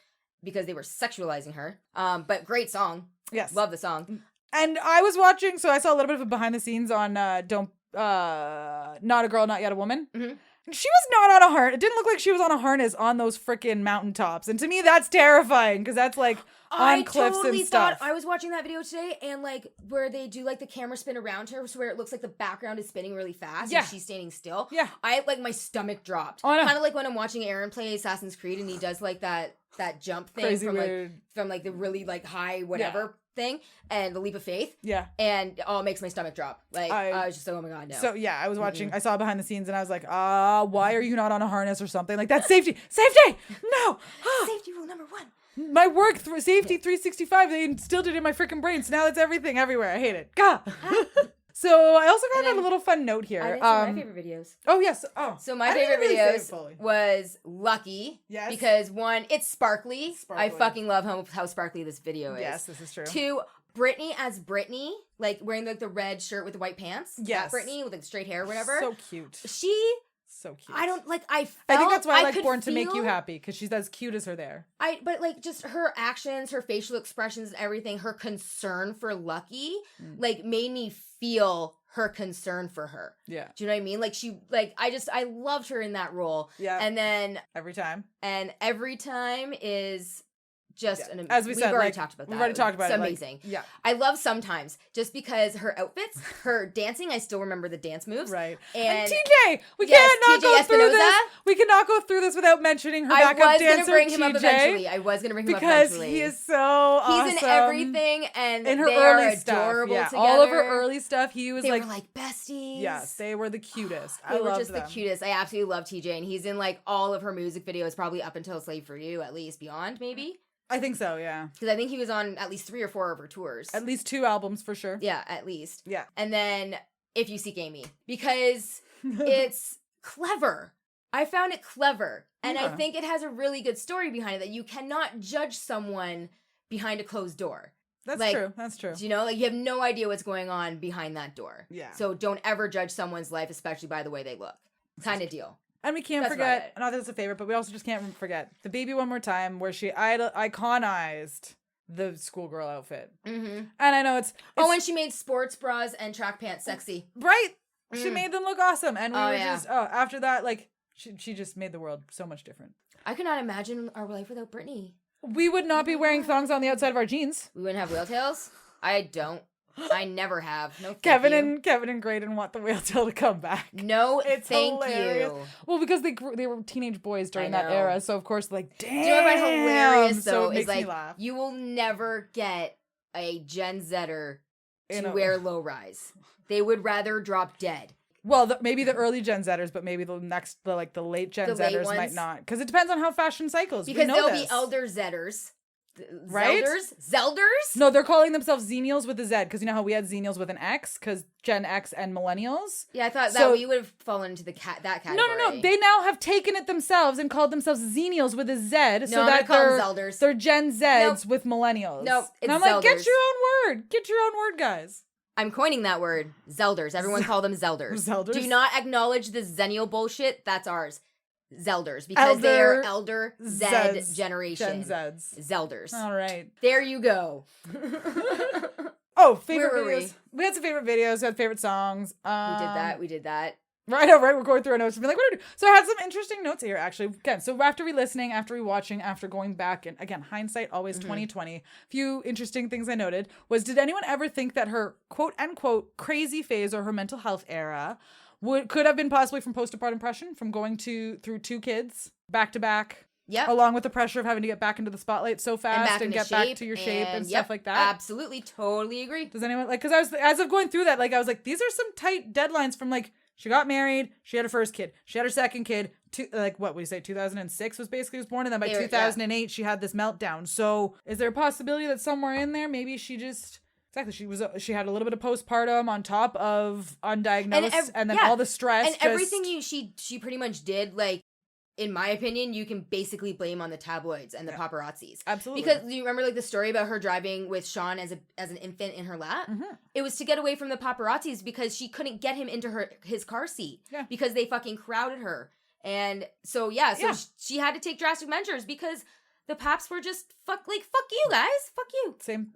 because they were sexualizing her. But great song.
Yes.
Love the song.
And I was watching, so I saw a little bit of a behind the scenes on Not a Girl, Not Yet a Woman. Mm-hmm. She was not on a harness. It didn't look like she was on a harness on those freaking mountaintops. And to me, that's terrifying, because that's like on cliffs and stuff.
I was watching that video today, and like where they do like the camera spin around her, so where it looks like the background is spinning really fast and she's standing still. Yeah. My stomach dropped. Oh, kind of like when I'm watching Aaron play Assassin's Creed, and he does like that jump thing
crazy
from the really like high whatever thing, and the leap of faith.
Yeah.
And it makes my stomach drop. Like, I was just like, oh my God, no.
So yeah, I was watching, I saw behind the scenes, and I was like, why are you not on a harness or something? Like, that's safety! No!
Safety rule number 1.
My work through safety 365, they instilled it in my freaking brain, so now it's everything everywhere. I hate it. Gah! So I also got a little fun note here.
I didn't say my favorite videos.
Oh, yes. Oh.
So my favorite videos was Lucky. Yes. Because 1, it's sparkly. I fucking love how sparkly this video is.
Yes, this is true.
2, Britney as Britney, like wearing like the red shirt with the white pants.
Yes.
Britney with like straight hair or whatever.
So cute. So cute.
I don't like. I
think that's why I like Born to Make You Happy, because she's as cute as her there.
But like just her actions, her facial expressions, and everything. Her concern for Lucky, like made me feel her concern for her.
Yeah.
Do you know what I mean? Like I loved her in that role.
Yeah.
And then
every time
is just
as we've
already talked about that.
We've already talked about
it's
it.
amazing.
Yeah.
I love Sometimes just because her outfits, her dancing, I still remember the dance moves.
Right.
And
TJ, we cannot go through this. We cannot go through this without mentioning her backup dancer,
I was going to bring him up eventually.
Because he is so awesome.
He's in everything, and
in her
they
early
are
stuff.
adorable together.
All of her early stuff, they
were like besties.
Yes, they were the cutest.
They were just the cutest. I absolutely love TJ, and he's in like all of her music videos, probably up until Slave for You, at least Beyond, maybe.
I think so, yeah.
Because I think he was on at least 3 or 4 of her tours.
At least 2 albums for sure.
Yeah, at least.
Yeah.
And then If You Seek Amy, because it's clever. I found it clever. And I think it has a really good story behind it, that you cannot judge someone behind a closed door.
That's true. That's true.
You know, like you have no idea what's going on behind that door.
Yeah.
So don't ever judge someone's life, especially by the way they look. Kind of deal.
And we can't forget, not that it's a favorite, but we also just can't forget the Baby One More Time, where she iconized the schoolgirl outfit. Mm-hmm. And I know it's
and she made sports bras and track pants sexy.
Right. She made them look awesome. And we were after that, like, she just made the world so much different.
I could not imagine our life without Britney.
We would not be wearing thongs on the outside of our jeans.
We wouldn't have whale tails. I never have. No,
Kevin and Graydon want the whale tail to come back.
No, it's hilarious.
You. Well, because they were teenage boys during that era, so of course, like, damn.
Do you know what I find hilarious though?
So it
is like you will never get a Gen Zer to wear low rise. They would rather drop dead.
Well, maybe the early Gen Zers, but maybe the late Gen Zers might not, because it depends on how fashion cycles.
Because they'll be elder Zetters.
Right?
Zelders?
No, they're calling themselves Xennials with a Z, because you know how we had Xennials with an X, because Gen X and Millennials?
Yeah, I thought that we would have fallen into that category.
No. They now have taken it themselves and called themselves Xennials with a Z, so that they're Gen Zs with Millennials.
Nope,
and I'm like, get your own word. Get your own word, guys.
I'm coining that word. Zelders. Everyone call them Zelders.
Zelders?
Do not acknowledge the Zennial bullshit. That's ours. Zelders, because they are elder Z generation.
Gen Zs.
Zelders.
All right.
There you go.
Favorite videos. We had some favorite videos. We had favorite songs.
We did that.
Right. We're going through our notes and be like, what do we do? So I had some interesting notes here, actually. Again, so after re-listening, after re-watching, after going back, and again, hindsight always 20/20. Few interesting things I noted was, did anyone ever think that her quote unquote crazy phase or her mental health era could have been possibly from postpartum depression, from going through 2 kids back to back?
Yeah.
Along with the pressure of having to get back into the spotlight so fast and get back to your shape and stuff like that.
Absolutely. Totally agree.
Does anyone because as of going through that, like I was like, these are some tight deadlines from like, she got married, she had her first kid, she had her second kid, 2006 was born, and then by 2008 she had this meltdown. So is there a possibility that somewhere in there maybe she just she had a little bit of postpartum on top of undiagnosed and then all the stress
and everything she pretty much did, like, in my opinion, you can basically blame on the tabloids and the paparazzis.
Absolutely.
Because do you remember like the story about her driving with Sean as an infant in her lap? Mm-hmm. It was to get away from the paparazzis because she couldn't get him into his car seat because they fucking crowded her. And so she had to take drastic measures because the paps were just fuck you guys, fuck you.
Same.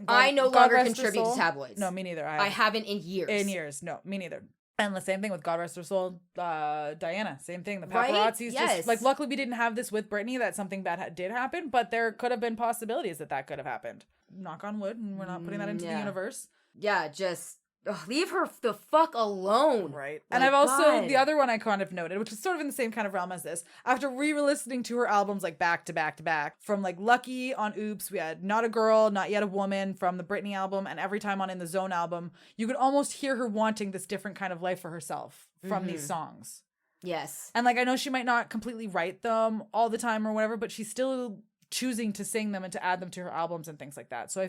I no longer contribute to tabloids.
No, me neither.
I haven't in years.
No, me neither. And the same thing with God rest her soul, Diana. Same thing. The paparazzis just like, luckily we didn't have this with Britney, that something bad did happen, but there could have been possibilities that could have happened. Knock on wood, and we're not putting that into the universe.
Yeah, just leave her the fuck alone.
Right. And I've also, the other one I kind of noted, which is sort of in the same kind of realm as this, after re-listening to her albums like back to back to back, from like Lucky on Oops, we had Not a Girl, Not Yet a Woman from the Britney album, and Every Time on In the Zone album, you could almost hear her wanting this different kind of life for herself from these songs.
Yes.
And like, I know she might not completely write them all the time or whatever, but she's still choosing to sing them and to add them to her albums and things like that. So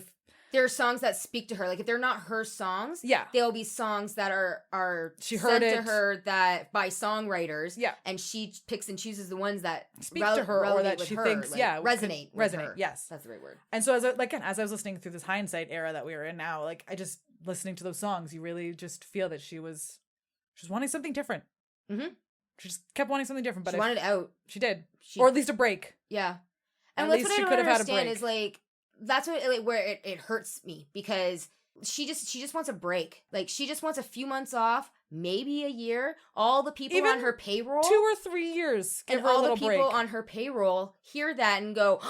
there are songs that speak to her. Like, if they're not her songs, there'll be songs that are
she heard
sent to her that by songwriters.
Yeah.
And she picks and chooses the ones that
speak to her or that she thinks,
resonate with her.
Yes.
That's the right word.
And so as I was listening through this hindsight era that we were in now, like, I just, listening to those songs, you really just feel that she was wanting something different. Mm-hmm. She just kept wanting something different. But
she wanted out.
She did. Or at least a break.
Yeah. And that's what I don't understand is, like, that's what, like, where it hurts me, because she just wants a break. Like, she just wants a few months off, maybe a year. All the people
Even
on her payroll,
2 or 3 years, give
and
her a
all the
little
people
break.
on her payroll hear that and go,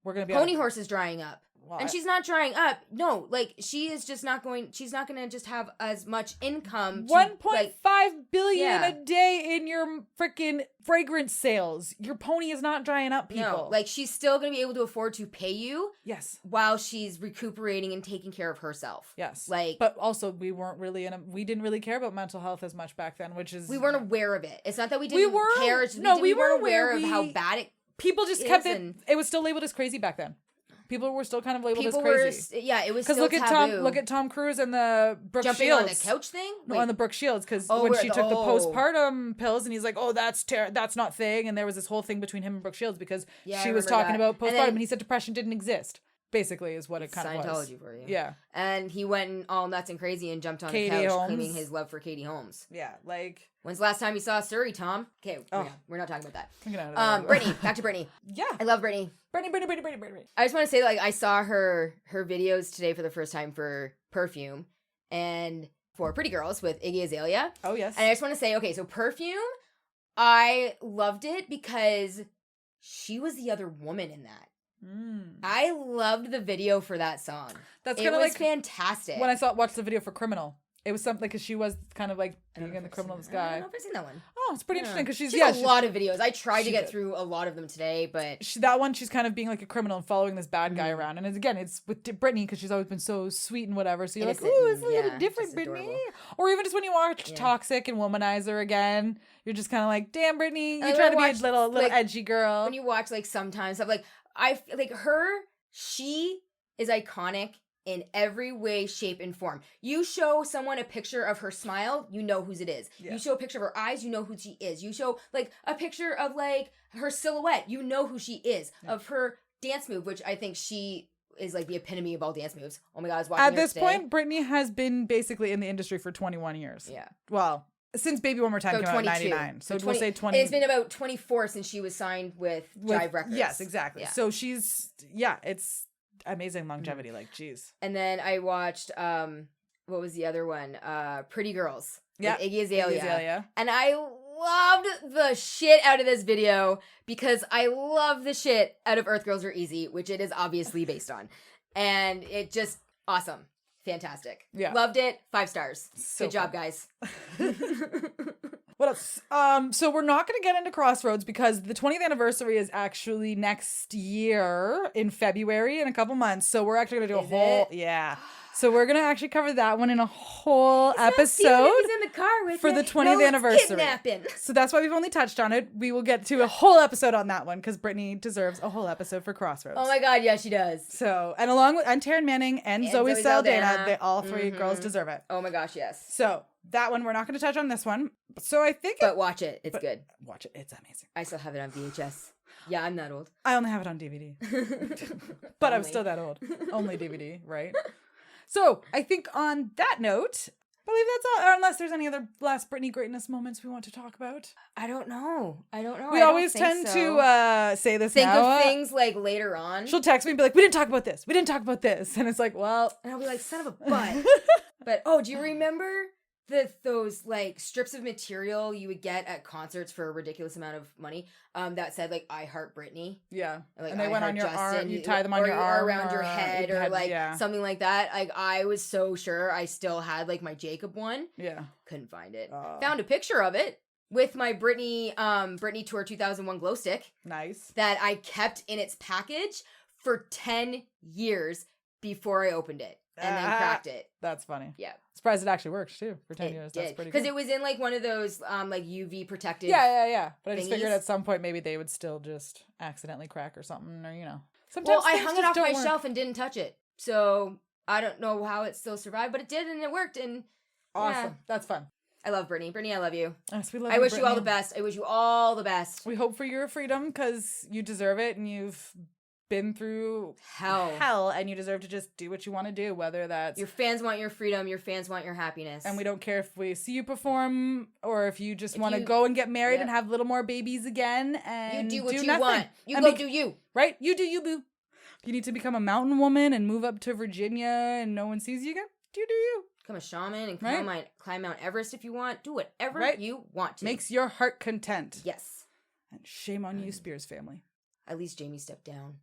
We're gonna be
pony horse is drying up.
Well,
And she's not drying up. No, like, she is just not going, she's not going to just have as much income.
1.5 billion
Yeah.
a day in your freaking fragrance sales. Your pony is not drying up, people.
No, like, she's still going to be able to afford to pay you.
Yes.
While she's recuperating and taking care of herself.
Yes.
Like,
but also we didn't really care about mental health as much back then, which is.
we weren't aware of it. It's not that we didn't care.
We
weren't
were
aware of how bad it.
People just kept it. It was still labeled as crazy back then. People were still kind of labeled as crazy.
It was still taboo.
Look at Tom Cruise and the Brooke
Jumping
Shields.
on the couch thing?
No, on the Brooke Shields, because when she took the postpartum pills, and he's like, "Oh, that's not thing," and there was this whole thing between him and Brooke Shields because she was talking about postpartum, and he said depression didn't exist. Basically, is what it kind of was.
Scientology for you.
Yeah.
And he went all nuts and crazy and jumped on
Katie
the couch,
Holmes.
claiming his love for Katie Holmes.
Yeah, like.
When's the last time you saw Surrey, Tom? Okay, we're not talking about that.
Brittany,
back to Brittany.
Yeah,
I love Brittany.
Brittany.
I just want to say, like, I saw her videos today for the first time for Perfume and for Pretty Girls with Iggy Azalea.
Oh yes.
And I just want to say, okay, so Perfume, I loved it because she was the other woman in that. I loved the video for that song.
That's kind of like
fantastic.
When I watched the video for Criminal, it was something because she was kind of like being in the criminal sky.
I don't know if I've seen that one.
Oh, it's pretty interesting because she's
a lot of videos. I tried to get through a lot of them today, but
she's kind of being like a criminal and following this bad guy around. And it's with Britney because she's always been so sweet and whatever. So you're
innocent,
like, ooh, it's a little different, Britney.
Adorable.
Or even just when you watch Toxic and Womanizer again, you're just kind of like, damn, Britney, you try to be a little edgy girl.
When you watch like sometimes stuff, like I like her, she is iconic in every way, shape, and form. You show someone a picture of her smile, you know whose it is. Yeah. You show a picture of her eyes, you know who she is. You show like a picture of like her silhouette, you know who she is. Yeah. Of her dance move, which I think she is like the epitome of all dance moves. Oh my God, I was watching
At this point, Britney has been basically in the industry for 21 years.
Yeah.
Well, since Baby One More Time came out in 99. So we'll say 20.
It's been about 24 since she was signed with Jive Records.
Yes, exactly. Yeah. So she's, it's amazing longevity. Like, geez.
And then I watched, what was the other one? Pretty Girls. Yeah. With Iggy Azalea. And I loved the shit out of this video because I love the shit out of Earth Girls Are Easy, which it is obviously based on. And it just, awesome. Fantastic. Yeah. Loved it. 5 stars. So good job, guys.
What else? So we're not going to get into Crossroads because the 20th anniversary is actually next year in February in a couple months. So we're actually going to do a whole, So we're going to actually cover that one in a whole episode
in the car with
for the 20th anniversary.
Kidnapping.
So that's why we've only touched on it. We will get to a whole episode on that one because Brittany deserves a whole episode for Crossroads.
Oh my God, yeah, she does.
So, and along with Taryn Manning and Zoe Saldana, they all three girls deserve it.
Oh my gosh, yes.
So that one, we're not going to touch on this one. So I think...
But watch it. It's good.
Watch it. It's amazing.
I still have it on VHS. Yeah, I'm that old.
I only have it on DVD. But I'm still that old. Only DVD, right? So I think on that note, I believe that's all. Or unless there's any other last Britney greatness moments we want to talk about.
I don't know.
We always tend to say this
Think
now.
of things like later on.
She'll text me and be like, we didn't talk about this. We didn't talk about this. And it's like, well.
And I'll be like, son of a butt. But, do you remember those like strips of material you would get at concerts for a ridiculous amount of money that said like I heart Britney?
Yeah.
And
they went on your arm, you tie them on your arm
or around your head or like something like that. Like I was so sure I still had like my Jacob one.
Yeah.
Couldn't find it. Found a picture of it with my Britney Tour 2001 glow stick.
Nice.
That I kept in its package for 10 years before I opened it. And then cracked it.
That's funny.
Yeah.
Surprised it actually works too for 10 years. That's pretty good.
Because it was in like one of those like UV protected.
Yeah. But I just figured at some point maybe they would still just accidentally crack or something, or Sometimes
I hung it off my shelf and didn't touch it. So I don't know how it still survived, but it did and it worked. And
awesome. Yeah. That's fun.
I love Britney. Britney, I love you.
Yes, we love
I wish
Britney.
You all the best. I wish you all the best.
We hope for your freedom because you deserve it and you've been through hell and you deserve to just do what you want to do, whether that's
your fans want your freedom, your fans want your happiness,
and we don't care if we see you perform or if you just want to go and get married and have little more babies again, and
you do what you
nothing.
Want you go do you,
right? You do you, boo. If you need to become a mountain woman and move up to Virginia and no one sees you again, You do you.
Become a shaman and climb Mount Everest if you want. Do whatever you want to.
Makes your heart content.
Yes.
And shame on you, Spears family.
At least Jamie stepped down.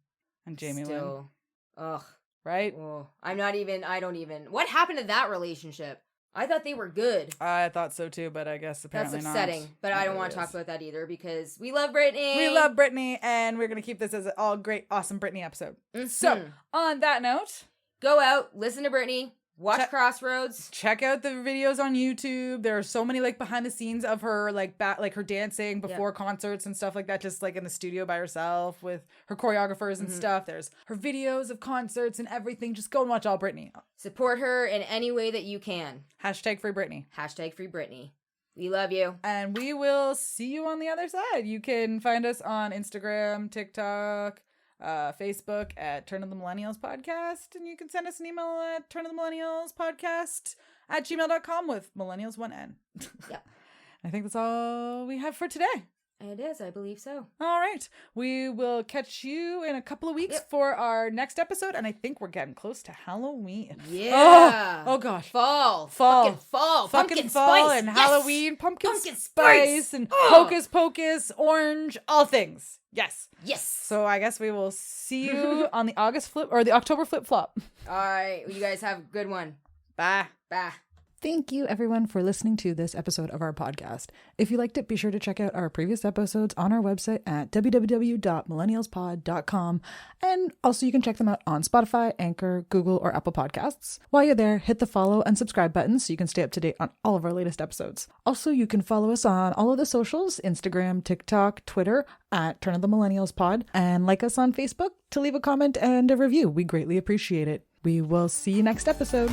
And Jamie
Still. Lynn. Ugh.
Right?
Oh, I don't even. What happened to that relationship? I thought they were good.
I thought so too, but I guess apparently
That's upsetting.
not.
But I don't want to talk about that either because we love Britney.
We love Britney, and we're going to keep this as an all great, awesome Britney episode. Mm-hmm. So, on that note,
go out, listen to Britney, watch Crossroads.
Check out the videos on YouTube. There are so many like behind the scenes of her like her dancing before concerts and stuff like that, just like in the studio by herself with her choreographers and stuff. There's her videos of concerts and everything. Just go and watch all Britney.
Support her in any way that you can.
Hashtag free Britney.
Hashtag free Britney. We love you.
And we will see you on the other side. You can find us on Instagram, TikTok, Facebook at Turn of the Millennials Podcast, and you can send us an email at turnofthemillennialspodcast@gmail.com with millennials 1N.
Yep.
I think that's all we have for today.
It is, I believe so.
All right. We will catch you in a couple of weeks for our next episode, and I think we're getting close to Halloween.
Yeah.
Oh gosh.
Fall.
Fucking
Pumpkin
fall
spice.
and Halloween. Pumpkin spice and hocus pocus, orange, all things. Yes. So I guess we will see you on the October flip flop.
All right. You guys have a good one.
Bye. Thank you, everyone, for listening to this episode of our podcast. If you liked it, be sure to check out our previous episodes on our website at www.millennialspod.com. And also you can check them out on Spotify, Anchor, Google, or Apple Podcasts. While you're there, hit the follow and subscribe buttons so you can stay up to date on all of our latest episodes. Also, you can follow us on all of the socials, Instagram, TikTok, Twitter, at Turn of the Millennials Pod, and like us on Facebook to leave a comment and a review. We greatly appreciate it. We will see you next episode.